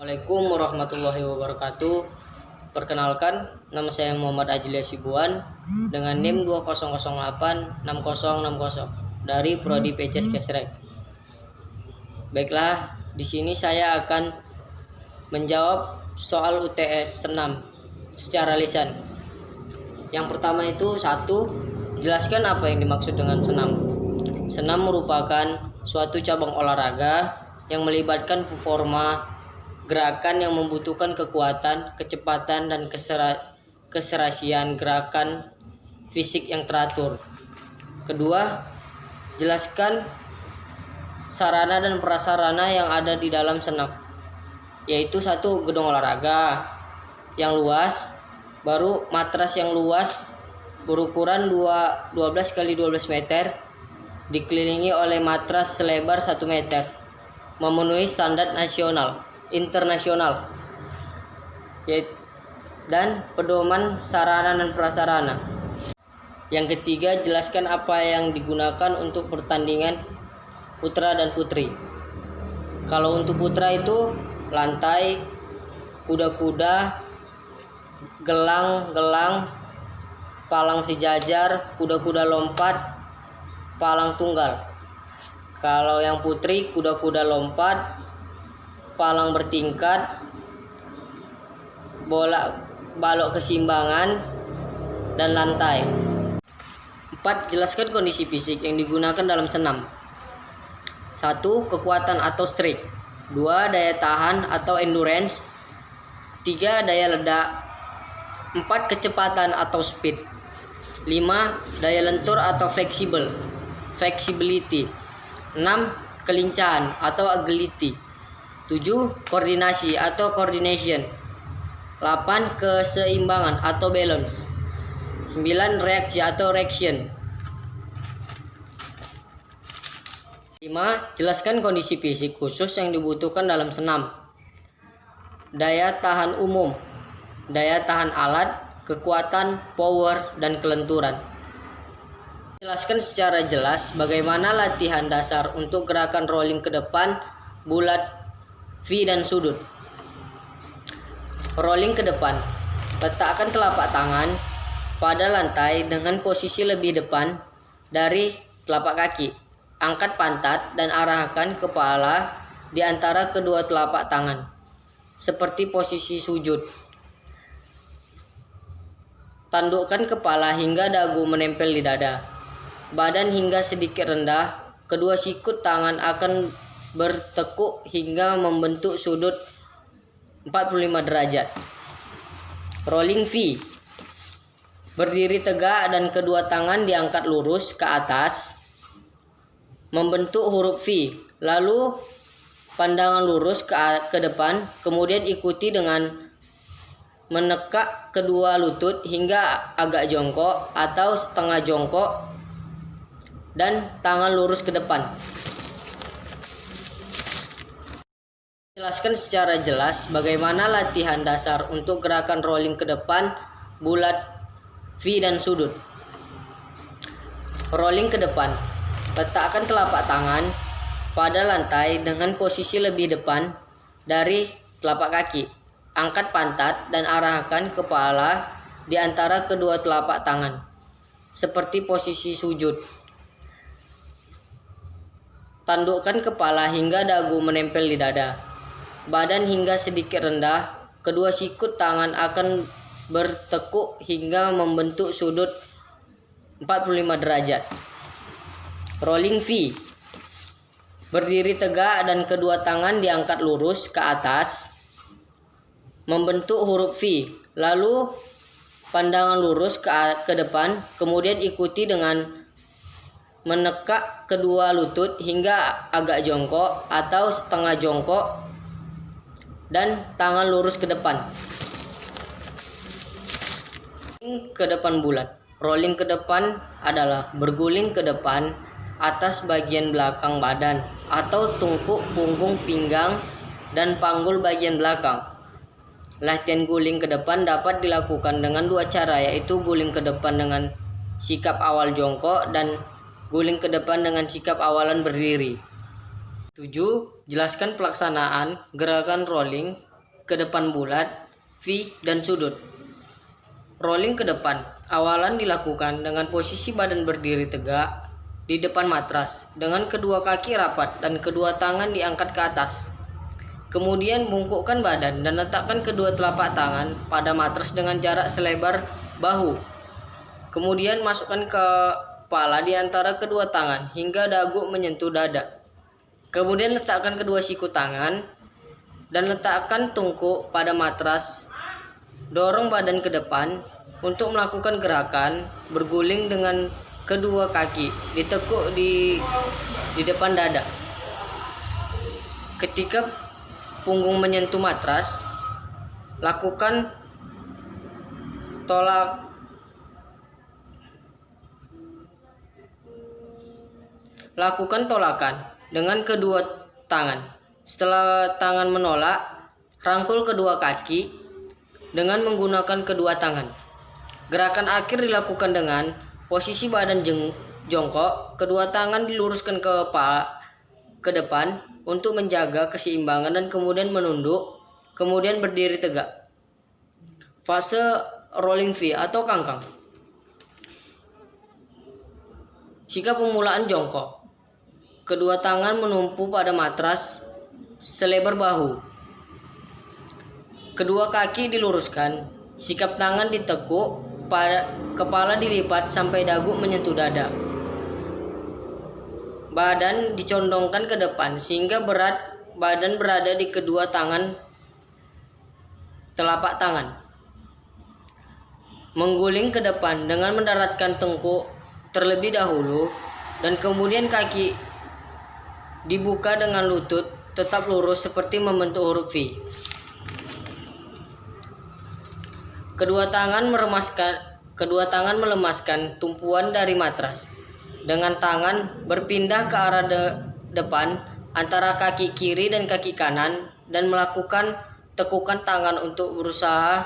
Assalamualaikum warahmatullahi wabarakatuh. Perkenalkan, nama saya Muhammad Ajli Sibuan dengan NIM 20086060 dari Prodi PCS Kesrek. Baiklah, di sini saya akan menjawab soal UTS senam secara lisan. Yang pertama itu jelaskan apa yang dimaksud dengan senam. Senam merupakan suatu cabang olahraga yang melibatkan performa gerakan yang membutuhkan kekuatan, kecepatan, dan keserasian gerakan fisik yang teratur. Kedua, jelaskan sarana dan prasarana yang ada di dalam senam, yaitu gedung olahraga yang luas, baru matras yang luas berukuran 12 x 12 meter, dikelilingi oleh matras selebar 1 meter, memenuhi standar nasional internasional, dan pedoman sarana dan prasarana. Yang ketiga, jelaskan apa yang digunakan untuk pertandingan putra dan putri. Kalau untuk putra itu lantai, kuda-kuda, gelang-gelang, palang sejajar, kuda-kuda lompat, palang tunggal. Kalau yang putri, kuda-kuda lompat, palang bertingkat, balok keseimbangan, dan lantai. 4. Jelaskan kondisi fisik yang digunakan dalam senam. 1. Kekuatan atau strength. 2. Daya tahan atau endurance. 3. Daya ledak. 4. Kecepatan atau speed. 5. Daya lentur atau flexibility. 6. Kelincahan atau agility. 7. Koordinasi atau coordination. 8. Keseimbangan atau balance. 9. Reaksi atau reaction. 5. Jelaskan kondisi fisik khusus yang dibutuhkan dalam senam. Daya tahan umum, daya tahan alat, kekuatan, power, dan kelenturan. Jelaskan secara jelas bagaimana latihan dasar untuk gerakan rolling ke depan, bulat, V, dan sudut. Rolling ke depan. Letakkan telapak tangan pada lantai dengan posisi lebih depan dari telapak kaki. Angkat pantat dan arahkan kepala di antara kedua telapak tangan, seperti posisi sujud. Tandukkan kepala hingga dagu menempel di dada. Badan hingga sedikit rendah. Kedua sikut tangan akan bertekuk hingga membentuk sudut 45 derajat. Rolling V. Berdiri tegak dan kedua tangan diangkat lurus ke atas, membentuk huruf V. Lalu pandangan lurus ke depan, kemudian ikuti dengan menekak kedua lutut hingga agak jongkok atau setengah jongkok dan tangan lurus ke depan. Jelaskan secara jelas bagaimana latihan dasar untuk gerakan rolling ke depan, bulat, V, dan sudut. Rolling ke depan. Letakkan telapak tangan pada lantai dengan posisi lebih depan dari telapak kaki. Angkat pantat dan arahkan kepala di antara kedua telapak tangan, seperti posisi sujud. Tandukkan kepala hingga dagu menempel di dada. Badan hingga sedikit rendah. Kedua sikut tangan akan bertekuk hingga membentuk sudut 45 derajat. Rolling V. Berdiri tegak dan kedua tangan diangkat lurus ke atas, membentuk huruf V. Lalu pandangan lurus ke depan, kemudian ikuti dengan menekak kedua lutut hingga agak jongkok atau setengah jongkok dan tangan lurus ke depan. Ke depan bulat. Rolling ke depan adalah berguling ke depan atas bagian belakang badan atau tungkuk, punggung, pinggang, dan panggul bagian belakang. Latihan guling ke depan dapat dilakukan dengan dua cara, yaitu guling ke depan dengan sikap awal jongkok dan guling ke depan dengan sikap awalan berdiri. 7. Jelaskan pelaksanaan gerakan rolling ke depan bulat, V, dan sudut. Rolling ke depan awalan dilakukan dengan posisi badan berdiri tegak di depan matras dengan kedua kaki rapat dan kedua tangan diangkat ke atas. Kemudian bungkukkan badan dan letakkan kedua telapak tangan pada matras dengan jarak selebar bahu. Kemudian masukkan kepala di antara kedua tangan hingga dagu menyentuh dada. Kemudian letakkan kedua siku tangan dan letakkan tungku pada matras. Dorong badan ke depan untuk melakukan gerakan berguling dengan kedua kaki ditekuk di depan dada. Ketika punggung menyentuh matras, lakukan tolakan dengan kedua tangan. Setelah tangan menolak, rangkul kedua kaki dengan menggunakan kedua tangan. Gerakan akhir dilakukan dengan posisi badan jongkok, kedua tangan diluruskan ke depan untuk menjaga keseimbangan dan kemudian menunduk, kemudian berdiri tegak. Fase rolling V atau kangkang. Sikap pemulaan jongkok. Kedua tangan menumpu pada matras selebar bahu. Kedua kaki diluruskan, sikap tangan ditekuk, kepala dilipat sampai dagu menyentuh dada. Badan dicondongkan ke depan sehingga berat badan berada di kedua telapak tangan. Mengguling ke depan dengan mendaratkan tengkuk terlebih dahulu dan kemudian kaki dibuka dengan lutut tetap lurus seperti membentuk huruf V. Kedua tangan melemaskan tumpuan dari matras. Dengan tangan berpindah ke arah depan antara kaki kiri dan kaki kanan dan melakukan tekukan tangan untuk berusaha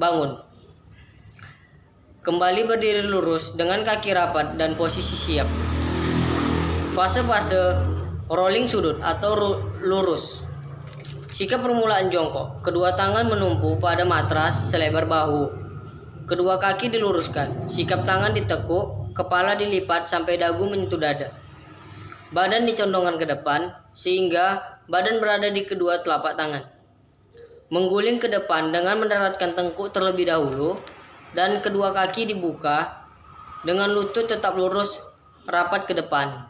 bangun. Kembali berdiri lurus dengan kaki rapat dan posisi siap. Fase-fase rolling sudut atau lurus. Sikap permulaan jongkok. Kedua tangan menumpu pada matras selebar bahu. Kedua kaki diluruskan. Sikap tangan ditekuk, kepala dilipat sampai dagu menyentuh dada. Badan dicondongkan ke depan sehingga badan berada di kedua telapak tangan. Mengguling ke depan dengan mendaratkan tengkuk terlebih dahulu dan kedua kaki dibuka dengan lutut tetap lurus rapat ke depan.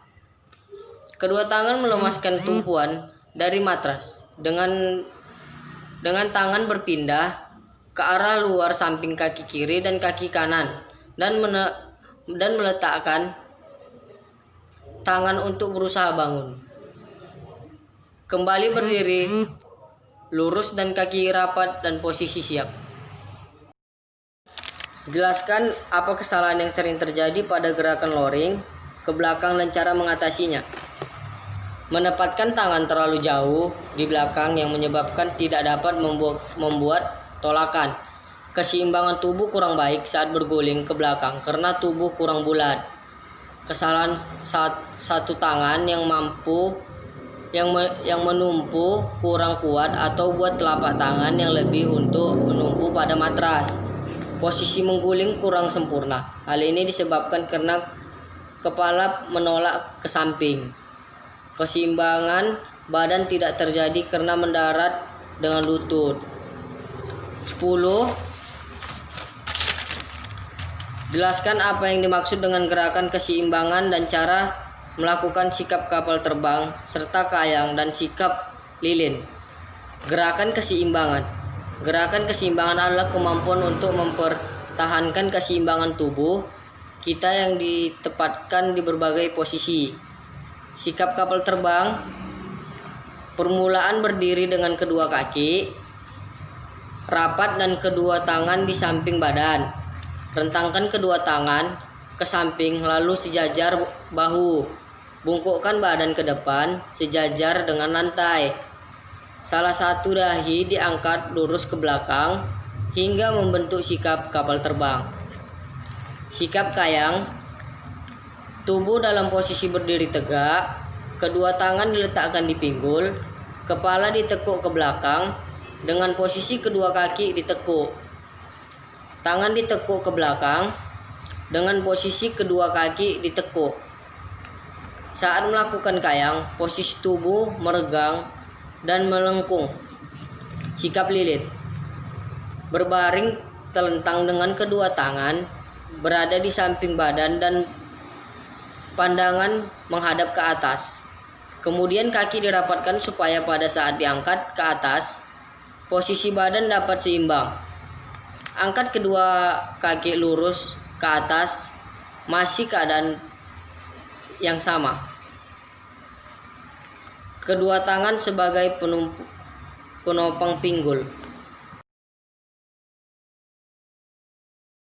Kedua tangan melemaskan tumpuan dari matras. Dengan tangan berpindah ke arah luar samping kaki kiri dan kaki kanan dan meletakkan tangan untuk berusaha bangun. Kembali berdiri lurus dan kaki rapat dan posisi siap. Jelaskan apa kesalahan yang sering terjadi pada gerakan lowering ke belakang dan cara mengatasinya. Menempatkan tangan terlalu jauh di belakang yang menyebabkan tidak dapat membuat tolakan. Keseimbangan tubuh kurang baik saat berguling ke belakang karena tubuh kurang bulat. Kesalahan satu tangan yang menumpu kurang kuat atau buat telapak tangan yang lebih untuk menumpu pada matras. Posisi mengguling kurang sempurna. Hal ini disebabkan karena kepala menolak ke samping. Keseimbangan badan tidak terjadi karena mendarat dengan lutut. 10. Jelaskan apa yang dimaksud dengan gerakan keseimbangan dan cara melakukan sikap kapal terbang serta kayang dan sikap lilin. Gerakan keseimbangan. Gerakan keseimbangan adalah kemampuan untuk mempertahankan keseimbangan tubuh kita yang ditempatkan di berbagai posisi. Sikap kapal terbang. Permulaan berdiri dengan kedua kaki rapat dan kedua tangan di samping badan. Rentangkan kedua tangan ke samping lalu sejajar bahu. Bungkukkan badan ke depan sejajar dengan lantai. Salah satu dahi diangkat lurus ke belakang hingga membentuk sikap kapal terbang. Sikap kayang. Tubuh dalam posisi berdiri tegak, kedua tangan diletakkan di pinggul, kepala ditekuk ke belakang, dengan posisi kedua kaki ditekuk. Tangan ditekuk ke belakang dengan posisi kedua kaki ditekuk. Saat melakukan kayang, posisi tubuh meregang dan melengkung. Sikap lilit. Berbaring telentang dengan kedua tangan berada di samping badan dan pandangan menghadap ke atas. Kemudian kaki dirapatkan supaya pada saat diangkat ke atas, posisi badan dapat seimbang. Angkat kedua kaki lurus ke atas, masih keadaan yang sama. Kedua tangan sebagai penopang pinggul.